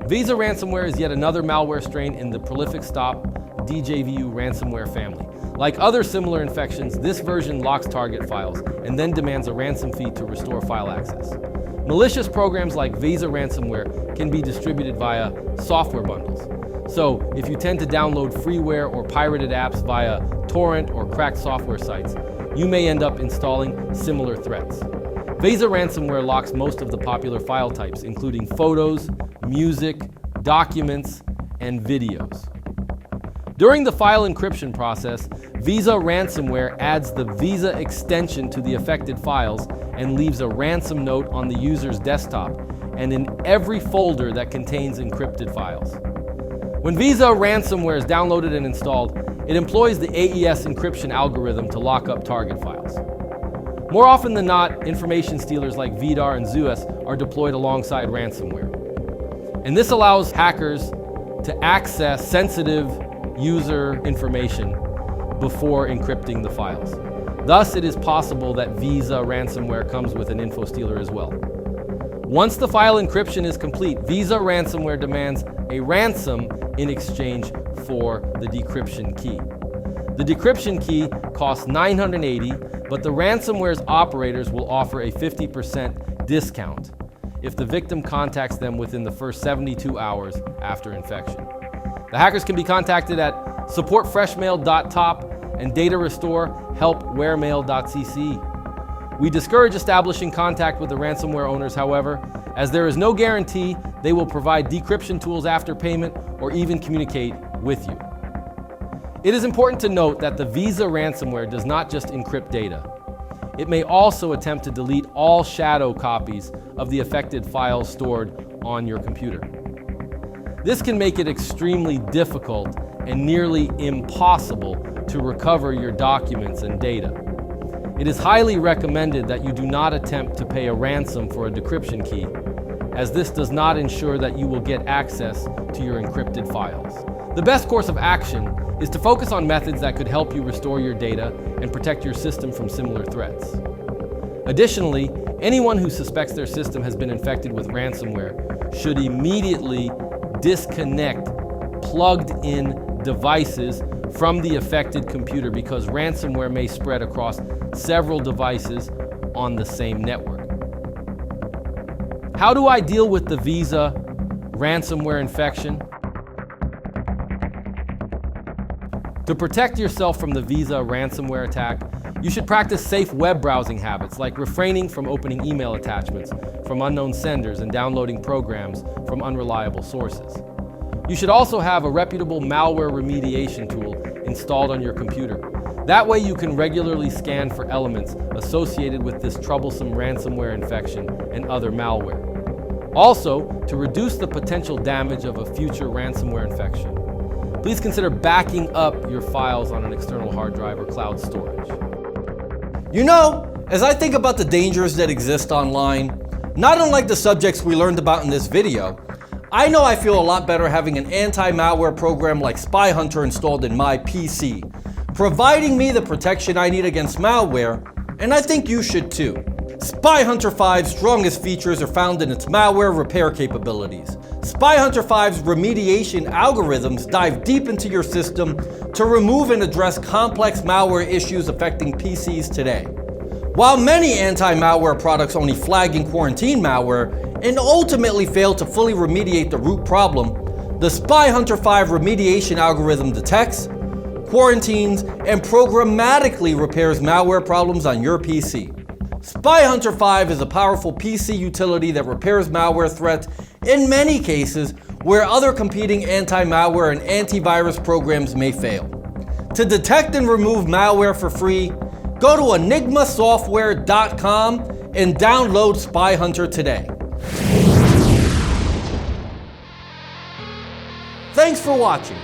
VEZA ransomware is yet another malware strain in the prolific stop DJVU ransomware family. Like other similar infections, this version locks target files and then demands a ransom fee to restore file access. Malicious programs like VEZA ransomware can be distributed via software bundles. So if you tend to download freeware or pirated apps via torrent or cracked software sites, you may end up installing similar threats. VEZA ransomware locks most of the popular file types, including photos, music, documents, and videos. During the file encryption process, VEZA ransomware adds the VEZA extension to the affected files and leaves a ransom note on the user's desktop and in every folder that contains encrypted files. When VEZA ransomware is downloaded and installed, it employs the AES encryption algorithm to lock up target files. More often than not, information stealers like VDAR and ZUS are deployed alongside ransomware. And this allows hackers to access sensitive user information before encrypting the files. Thus, it is possible that VEZA ransomware comes with an info stealer as well. Once the file encryption is complete, VEZA ransomware demands a ransom in exchange for the decryption key. The decryption key costs $980, but the ransomware's operators will offer a 50% discount if the victim contacts them within the first 72 hours after infection. The hackers can be contacted at supportfreshmail.top and datarestore@helpwaremail.cc. We discourage establishing contact with the ransomware owners, however, as there is no guarantee they will provide decryption tools after payment or even communicate with you. It is important to note that the VEZA ransomware does not just encrypt data. It may also attempt to delete all shadow copies of the affected files stored on your computer. This can make it extremely difficult and nearly impossible to recover your documents and data. It is highly recommended that you do not attempt to pay a ransom for a decryption key, as this does not ensure that you will get access to your encrypted files. The best course of action is to focus on methods that could help you restore your data and protect your system from similar threats. Additionally, anyone who suspects their system has been infected with ransomware should immediately disconnect plugged-in devices from the affected computer, because ransomware may spread across several devices on the same network. How do I deal with the VEZA ransomware infection? To protect yourself from the VEZA ransomware attack, you should practice safe web browsing habits like refraining from opening email attachments from unknown senders and downloading programs from unreliable sources. You should also have a reputable malware remediation tool installed on your computer. That way you can regularly scan for elements associated with this troublesome ransomware infection and other malware. Also, to reduce the potential damage of a future ransomware infection, please consider backing up your files on an external hard drive or cloud storage. You know, as I think about the dangers that exist online, not unlike the subjects we learned about in this video, I know I feel a lot better having an anti-malware program like Spy Hunter installed in my PC, providing me the protection I need against malware, and I think you should too. Spy Hunter 5's strongest features are found in its malware repair capabilities. Spy Hunter 5's remediation algorithms dive deep into your system to remove and address complex malware issues affecting PCs today. While many anti-malware products only flag and quarantine malware and ultimately fail to fully remediate the root problem, the Spy Hunter 5 remediation algorithm detects, quarantines, and programmatically repairs malware problems on your PC. Spy Hunter 5 is a powerful PC utility that repairs malware threats in many cases where other competing anti-malware and antivirus programs may fail. To detect and remove malware for free, go to enigmasoftware.com and download Spy Hunter today. Thanks for watching.